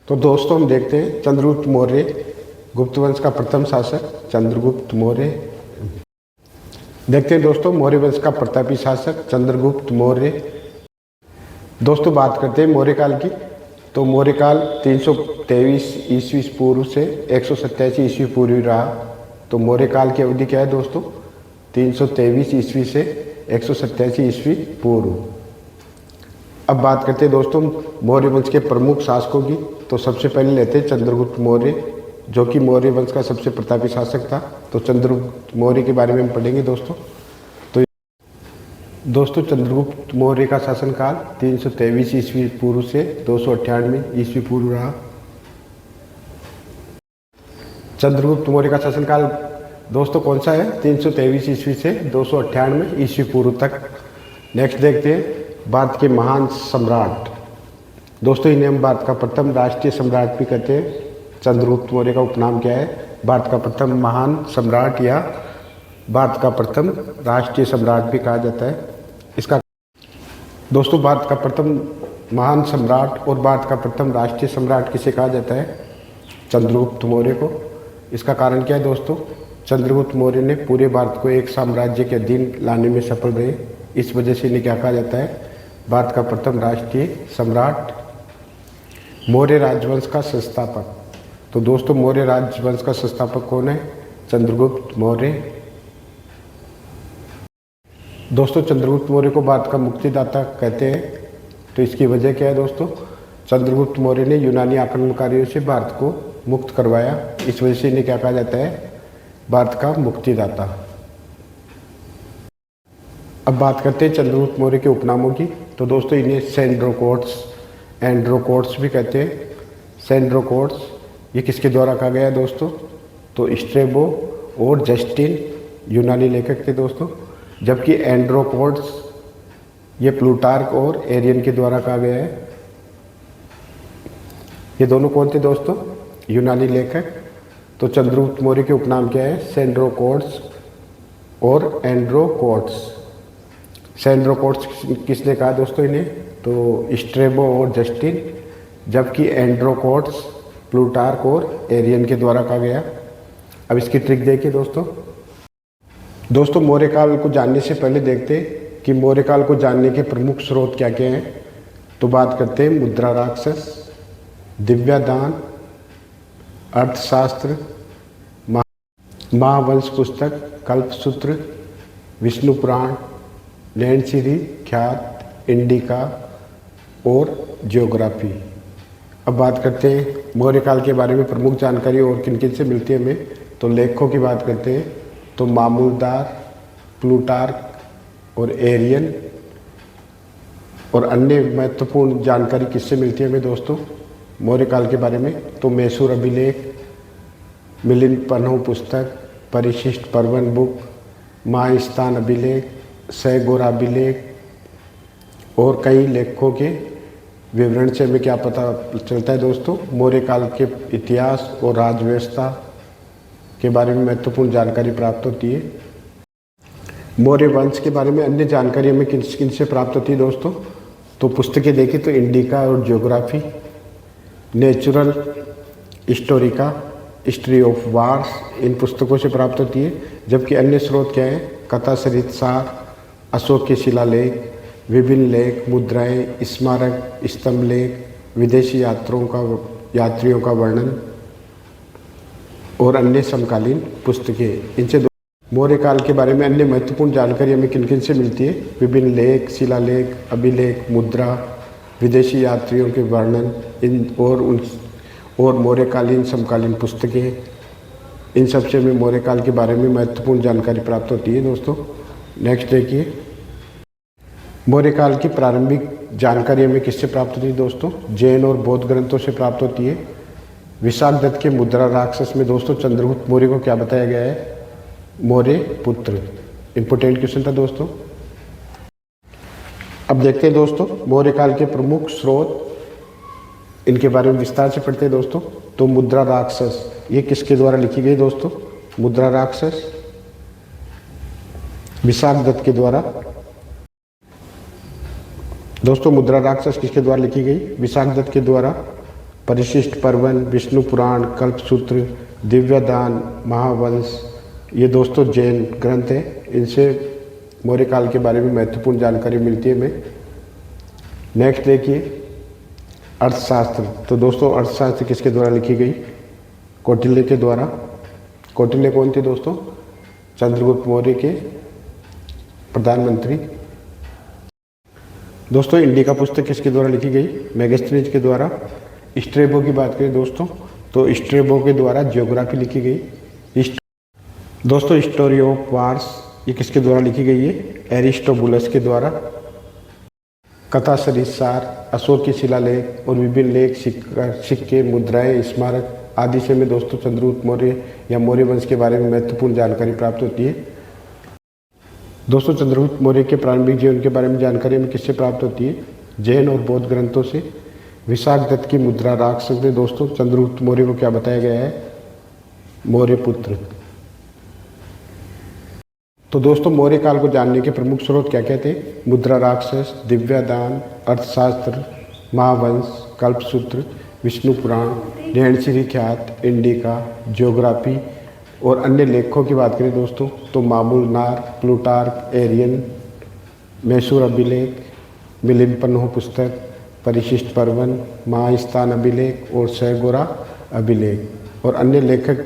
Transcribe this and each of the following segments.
तो दोस्तों हम देखते हैं चंद्रगुप्त मौर्य गुप्त वंश का प्रथम शासक चंद्रगुप्त मौर्य। देखते हैं दोस्तों मौर्य वंश का प्रतापी शासक चंद्रगुप्त मौर्य। दोस्तों बात करते हैं मौर्य काल की। तो मौर्य काल 323 ईस्वी पूर्व से 187 ईस्वी पूर्व रहा। तो मौर्य काल की अवधि क्या है दोस्तों? 323 ईस्वी से 187 ईस्वी पूर्व। अब बात करते हैं दोस्तों मौर्य वंश के प्रमुख शासकों की। तो सबसे पहले लेते हैं चंद्रगुप्त मौर्य, जो कि मौर्य वंश का सबसे प्रतापी शासक था। तो चंद्रगुप्त मौर्य के बारे में हम पढ़ेंगे दोस्तों। तो दोस्तों चंद्रगुप्त मौर्य का शासनकाल 323 ईस्वी पूर्व से 298 ईस्वी पूर्व रहा। चंद्रगुप्त मौर्य का शासनकाल दोस्तों कौन सा है? 323 ईस्वी से 298 ईस्वी पूर्व तक। नेक्स्ट देखते हैं भारत के महान सम्राट। दोस्तों इन्हें हम भारत का प्रथम राष्ट्रीय सम्राट भी कहते हैं। चंद्रगुप्त मौर्य का उपनाम क्या है? भारत का प्रथम महान सम्राट या भारत का प्रथम राष्ट्रीय सम्राट भी कहा जाता है। इसका दोस्तों भारत का प्रथम महान सम्राट और भारत का प्रथम राष्ट्रीय सम्राट किसे कहा जाता है? चंद्रगुप्त मौर्य को। इसका कारण क्या है दोस्तों? चंद्रगुप्त मौर्य ने पूरे भारत को एक साम्राज्य के अधीन लाने में सफल रहे। इस वजह से इन्हें क्या कहा जाता है? भारत का प्रथम राष्ट्रीय सम्राट। मौर्य राजवंश का संस्थापक। तो दोस्तों मौर्य राजवंश का संस्थापक कौन है? चंद्रगुप्त मौर्य। दोस्तों चंद्रगुप्त मौर्य को भारत का मुक्तिदाता कहते हैं। तो इसकी वजह क्या है दोस्तों? चंद्रगुप्त मौर्य ने यूनानी आक्रमणकारियों से भारत को मुक्त करवाया। इस वजह से इन्हें क्या कहा जाता है? भारत का मुक्तिदाता। अब बात करते हैं चंद्रगुप्त मौर्य के उपनामों की। तो दोस्तों इन्हें सेंड्रोकोट्स, एंड्रोकोट्स भी कहते हैं। सेंड्रोकोट्स ये किसके द्वारा कहा गया है दोस्तों? तो स्ट्रेबो और जस्टिन यूनानी लेखक थे दोस्तों। जबकि एंड्रोकोट्स ये प्लूटार्क और एरियन के द्वारा कहा गया है। ये दोनों कौन थे दोस्तों? यूनानी लेखक। तो चंद्रगुप्त मौर्य के उपनाम क्या है? सेंड्रोकोट्स और एंड्रोकोट्स। सेंड्रोकोट्स किसने कहा दोस्तों इन्हें? तो स्ट्रेबो और जस्टिन। जबकि एंड्रोकोट्स प्लूटार्क और एरियन के द्वारा कहा गया। अब इसकी ट्रिक देखिए दोस्तों मौर्य काल को जानने से पहले देखते हैं कि मौर्य काल को जानने के प्रमुख स्रोत क्या क्या हैं। तो बात करते हैं मुद्रा राक्षस, दिव्यादान, अर्थशास्त्र, महावंश पुस्तक, कल्पसूत्र, विष्णु पुराण, लैंड सीरीज, ख्यात, इंडिका और जियोग्राफी। अब बात करते हैं मौर्य काल के बारे में प्रमुख जानकारी और किन किन से मिलती है हमें। तो लेखकों की बात करते हैं तो मामूलदार, प्लूटार्क और एरियन। और अन्य महत्वपूर्ण जानकारी किससे मिलती है हमें दोस्तों मौर्य काल के बारे में? तो मैसूर अभिलेख, मिलिंद पन्हो पुस्तक, परिशिष्ट पर्वन बुक, महास्थान अभिलेख, सैगोरा अभिलेख और कई लेखकों के विवरण से हमें क्या पता चलता है दोस्तों? मौर्य काल के इतिहास और राज व्यवस्था के बारे में महत्वपूर्ण जानकारी प्राप्त होती है। मौर्य वंश के बारे में अन्य जानकारी हमें किन किन से प्राप्त होती है दोस्तों? तो पुस्तकें देखी तो इंडिका और Geography, Natural Historica, History of Wars, इन पुस्तकों से प्राप्त होती है। जबकि अन्य स्रोत क्या है? कथा सरित्सार, अशोक के शिलालेख, विभिन्न लेख, मुद्राएं, स्मारक, स्तंभ लेख, विदेशी यात्रियों का वर्णन और अन्य समकालीन पुस्तकें। इनसे मौर्य काल के बारे में अन्य महत्वपूर्ण जानकारी हमें किन किन से मिलती है? विभिन्न लेख, शिलालेख, अभिलेख, मुद्रा, विदेशी यात्रियों के वर्णन और मौर्यकालीन समकालीन पुस्तकें। इन सबसे हमें मौर्य काल के बारे में महत्वपूर्ण जानकारी प्राप्त होती है दोस्तों। नेक्स्ट देखिए मौर्य काल की प्रारंभिक जानकारी हमें किससे प्राप्त होती है दोस्तों? जैन और बौद्ध ग्रंथों से प्राप्त होती है। विशाखदत्त के मुद्रा राक्षस में दोस्तों चंद्रगुप्त मौर्य को क्या बताया गया है? मौर्य पुत्र। इंपोर्टेंट क्वेश्चन था दोस्तों। अब देखते हैं दोस्तों मौर्य काल के प्रमुख स्रोत, इनके बारे में विस्तार से पढ़ते हैं दोस्तों। तो मुद्रा राक्षस ये किसके द्वारा लिखी गई दोस्तों? मुद्रा राक्षस विशाखदत्त के द्वारा। दोस्तों मुद्रा राक्षस किसके द्वारा लिखी गई? विशाखदत्त के द्वारा। परिशिष्ट पर्वन, विष्णु पुराण, कल्पसूत्र, दिव्यदान, महावंश, ये दोस्तों जैन ग्रंथ है। इनसे मौर्य काल के बारे में महत्वपूर्ण जानकारी मिलती है हमें। नेक्स्ट देखिए अर्थशास्त्र। तो दोस्तों अर्थशास्त्र किसके द्वारा लिखी गई? कौटिल्य के द्वारा। कौटिल्य कौन थे दोस्तों? चंद्रगुप्त मौर्य के प्रधानमंत्री। दोस्तों इंडिका पुस्तक किसके द्वारा लिखी गई? मेगास्थनीज के द्वारा। स्ट्रेबो की बात करें दोस्तों तो स्ट्रेबो के द्वारा जियोग्राफी लिखी गई। दोस्तों हिस्टोरी ऑफ वार्स ये किसके द्वारा लिखी गई है? एरिस्टोबुलस के द्वारा। कथा सरिसार, अशोक के शिलालेख और विभिन्न लेख, सिक्के, मुद्राएं, स्मारक आदि से हमें दोस्तों चंद्रगुप्त मौर्य या मौर्य वंश के बारे में महत्वपूर्ण जानकारी प्राप्त होती है। दोस्तों चंद्रगुप्त मौर्य के प्रारंभिक जीवन के बारे में जानकारी हमें किससे प्राप्त होती है? जैन और बौद्ध ग्रंथों से। विशाख दत्त की मुद्रा राख सकते दोस्तों चंद्रगुप्त मौर्य को क्या बताया गया है? मौर्य पुत्र। तो दोस्तों मौर्य काल को जानने के प्रमुख स्रोत क्या क्या थे? मुद्रा राक्षस, दिव्यदान, अर्थशास्त्र, महावंश, कल्पसूत्र, विष्णु पुराण, नैणसीरी ख्यात, इंडिका, ज्योग्राफी और अन्य लेखों की बात करें दोस्तों तो मामूलनार, प्लूटार्क, एरियन, मैसूर अभिलेख, मिलिंद पन्हो पुस्तक, परिशिष्ट पर्वन, महास्थान अभिलेख और सैगोरा अभिलेख और अन्य लेखक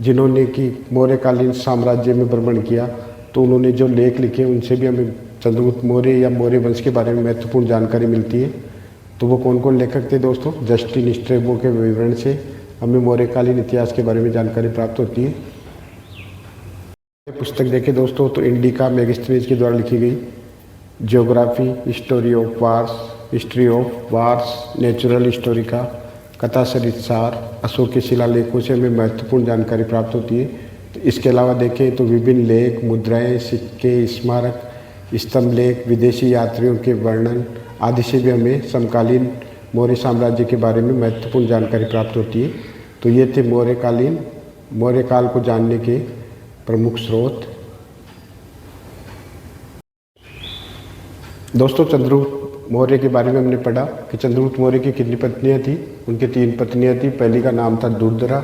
जिन्होंने कि मौर्यकालीन साम्राज्य में भ्रमण किया तो उन्होंने जो लेख लिखे उनसे भी हमें चंद्रगुप्त मौर्य या मौर्य वंश के बारे में महत्वपूर्ण जानकारी मिलती है। तो वो कौन कौन लेखक थे दोस्तों? जस्टिन स्ट्रेबो के विवरण से हमें मौर्यकालीन इतिहास के बारे में जानकारी प्राप्त होती है। पुस्तक देखें दोस्तों तो इंडिका मेगास्थनीज के द्वारा लिखी गई। Geography, history of wars, history of wars, natural Historica, कथा सरित्सार, अशोक के शिलालेखों से हमें महत्वपूर्ण जानकारी प्राप्त होती है। तो इसके अलावा देखें तो विभिन्न लेख, मुद्राएं, सिक्के, स्मारक, स्तंभ लेख, विदेशी यात्रियों के वर्णन आदि से भी हमें समकालीन मौर्य साम्राज्य के बारे में महत्वपूर्ण जानकारी प्राप्त होती है। तो ये थे मौर्य काल को जानने के प्रमुख स्रोत। दोस्तों चंद्रगुप्त मौर्य के बारे में हमने पढ़ा कि चंद्रगुप्त मौर्य की कितनी पत्नियां थी? उनकी 3 पत्नियां थी। पहली का नाम था दुर्धरा,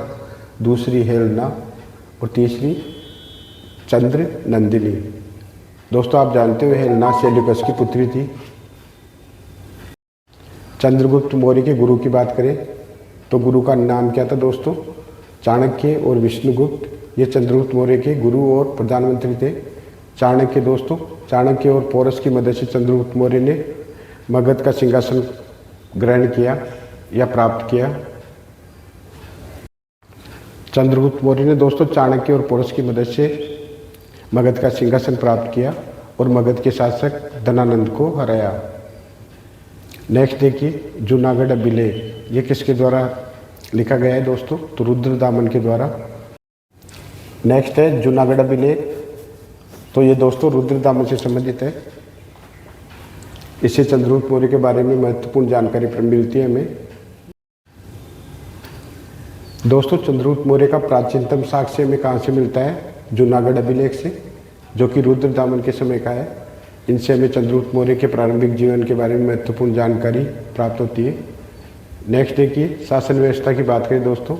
दूसरी हेलना और तीसरी चंद्र नंदिनी। दोस्तों आप जानते हो हेलना सेल्यूकस की पुत्री थी। चंद्रगुप्त मौर्य के गुरु की बात करें तो गुरु का नाम क्या था दोस्तों? चाणक्य और विष्णुगुप्त। ये चंद्रगुप्त मौर्य के गुरु और प्रधानमंत्री थे। चाणक्य दोस्तों, चाणक्य और पोरस की मदद से चंद्रगुप्त मौर्य ने मगध का सिंहासन ग्रहण किया या प्राप्त किया। चंद्रगुप्त मौर्य ने दोस्तों चाणक्य और पोरस की मदद से मगध का सिंहासन प्राप्त किया और मगध के शासक धनानंद को हराया। नेक्स्ट देखिए जूनागढ़ अभिलेख। ये किसके द्वारा लिखा गया है दोस्तों? तो रुद्रदामन के द्वारा। नेक्स्ट है जूनागढ़ अभिलेख। तो ये दोस्तों रुद्रदामन से संबंधित है। इससे चंद्रगुप्त मौर्य के बारे में महत्वपूर्ण जानकारी मिलती है हमें। दोस्तों चंद्रगुप्त मौर्य का प्राचीनतम साक्ष्य हमें कहाँ से मिलता है? जूनागढ़ अभिलेख से, जो कि रुद्रदामन के समय का है। इनसे हमें चंद्रगुप्त मौर्य के प्रारंभिक जीवन के बारे में महत्वपूर्ण जानकारी प्राप्त होती है। नेक्स्ट देखिए शासन व्यवस्था की बात करें दोस्तों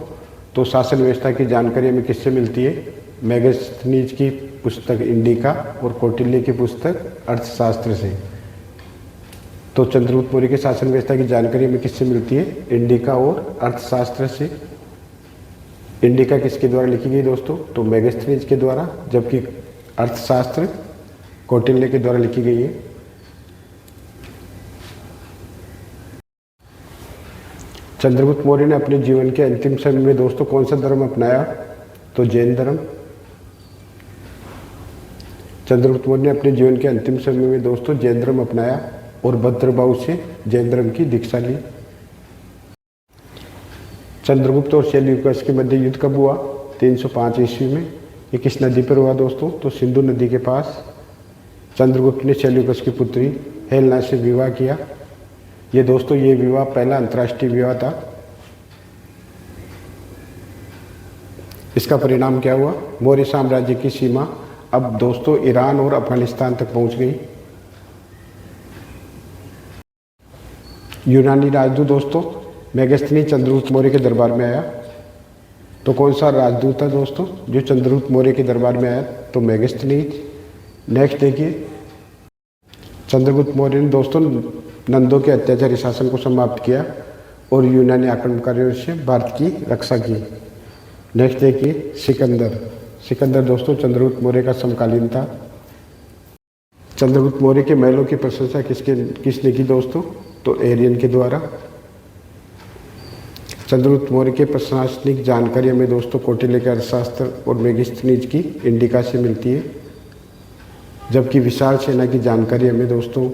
तो शासन व्यवस्था की जानकारी हमें किससे मिलती है? मेगास्थनीज की पुस्तक इंडिका और कौटिल्य की पुस्तक अर्थशास्त्र से। तो चंद्रगुप्त मौर्य के शासन व्यवस्था की जानकारी हमें किससे मिलती है? इंडिका और अर्थशास्त्र से। इंडिका किसके द्वारा लिखी गई दोस्तों? तो मेगास्थनीज के द्वारा, जबकि अर्थशास्त्र कौटिल्य के द्वारा लिखी गई है। चंद्रगुप्त मौर्य ने अपने जीवन के अंतिम समय में दोस्तों कौन सा धर्म अपनाया? तो जैन धर्म। चंद्रगुप्त मौर्य ने अपने जीवन के अंतिम समय में दोस्तों जैन धर्म अपनाया और भद्रबाहु से जैन धर्म की दीक्षा ली। चंद्रगुप्त और सेल्यूकस के मध्य युद्ध कब हुआ? 305 ईस्वी में। ये किस नदी पर हुआ दोस्तों? तो सिंधु नदी के पास। चंद्रगुप्त ने सेल्यूकस की पुत्री हेलना से विवाह किया। ये दोस्तों ये विवाह पहला अंतर्राष्ट्रीय विवाह था। इसका परिणाम क्या हुआ? मौर्य साम्राज्य की सीमा अब दोस्तों ईरान और अफगानिस्तान तक पहुंच गई। यूनानी राजदूत दोस्तों मेगस्थनीज चंद्रगुप्त मौर्य के दरबार में आया। तो कौन सा राजदूत था दोस्तों जो चंद्रगुप्त मौर्य के दरबार में आया? तो मेगस्थनीज। नेक्स्ट देखिए, चंद्रगुप्त मौर्य ने दोस्तों नंदों के अत्याचारी शासन को समाप्त किया और यूनानी आक्रमणकारियों से भारत की रक्षा की। नेक्स्ट देखिए, सिकंदर। सिकंदर दोस्तों चंद्रगुप्त मौर्य का समकालीन था। चंद्रगुप्त मौर्य के महलों की प्रशंसा किसने की दोस्तों? तो एरियन के द्वारा। चंद्रगुप्त मौर्य के प्रशासनिक जानकारी हमें दोस्तों कौटिल्य के अर्थशास्त्र और मेगस्थनीज की इंडिका से मिलती है, जबकि विशाल सेना की जानकारी हमें दोस्तों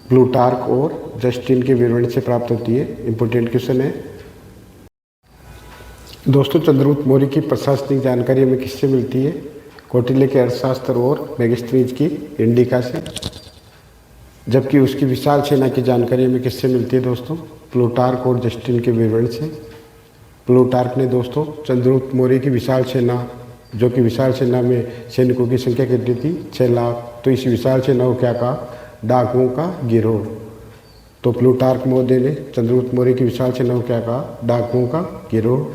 प्लूटार्क और जस्टिन के विवरण से प्राप्त होती है। इंपॉर्टेंट क्वेश्चन है दोस्तों, चंद्रगुप्त मौर्य की प्रशासनिक जानकारी हमें किससे मिलती है? कौटिल्य के अर्थशास्त्र और मेगस्थनीज की इंडिका से, जबकि उसकी विशाल सेना की जानकारी हमें किससे मिलती है दोस्तों? प्लूटार्क और जस्टिन के विवरण से। प्लूटार्क ने दोस्तों चंद्रगुप्त मौर्य की विशाल सेना, जो कि विशाल सेना में सैनिकों की संख्या कितनी थी? 6 लाख। तो इस विशाल सेना को क्या कहा? डाकुओं का गिरोह। तो प्लूटार्क महोदय ने चंद्रगुप्त मौर्य की विशाल सेना को क्या कहा? डाकुओं का गिरोह।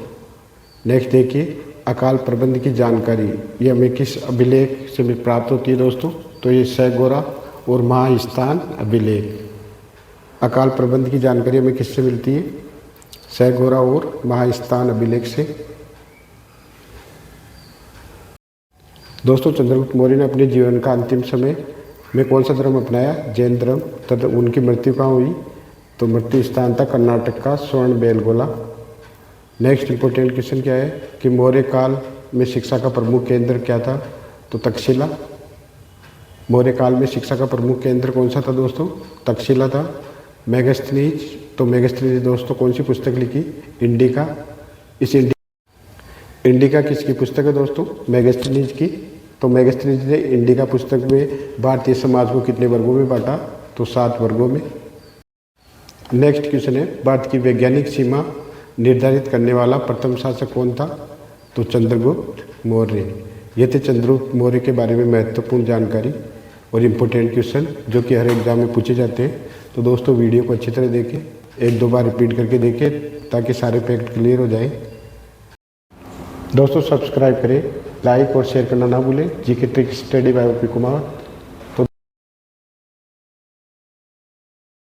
नेक्स्ट देखिए, अकाल प्रबंध की जानकारी ये हमें किस अभिलेख से प्राप्त होती है दोस्तों? तो ये सैगोरा और महास्थान अभिलेख। अकाल प्रबंध की जानकारी हमें किससे मिलती है? सैगोरा और महास्थान अभिलेख से। दोस्तों चंद्रगुप्त मौर्य ने अपने जीवन का अंतिम समय में कौन सा धर्म अपनाया? जैन धर्म। तथा उनकी मृत्यु कहाँ हुई? तो मृत्यु स्थान था कर्नाटक का स्वर्ण बेलगोला। नेक्स्ट इंपॉर्टेंट क्वेश्चन क्या है कि मौर्य काल में शिक्षा का प्रमुख केंद्र क्या था? तो तक्षशिला। मौर्य काल में शिक्षा का प्रमुख केंद्र कौन सा था दोस्तों? तक्षशिला था। मेगस्थनीज। तो मेगस्थनीज ने दोस्तों कौन सी पुस्तक लिखी? इंडिका। इस इंडिका किसकी पुस्तक है दोस्तों? मेगस्थनीज की। तो मेगस्थनीज ने इंडिका पुस्तक में भारतीय समाज को कितने वर्गों में बांटा? तो 7 वर्गों में। नेक्स्ट क्वेश्चन है, भारत की वैज्ञानिक सीमा निर्धारित करने वाला प्रथम शासक कौन था? तो चंद्रगुप्त मौर्य। ये थे चंद्रगुप्त मौर्य के बारे में महत्वपूर्ण जानकारी और इम्पोर्टेंट क्वेश्चन जो कि हर एग्जाम में पूछे जाते हैं। तो दोस्तों वीडियो को अच्छी तरह देखें, 1-2 बार रिपीट करके देखें ताकि सारे फैक्ट क्लियर हो जाए। दोस्तों सब्सक्राइब करें, लाइक और शेयर करना ना भूलें। GK trick study bye OP Kumar.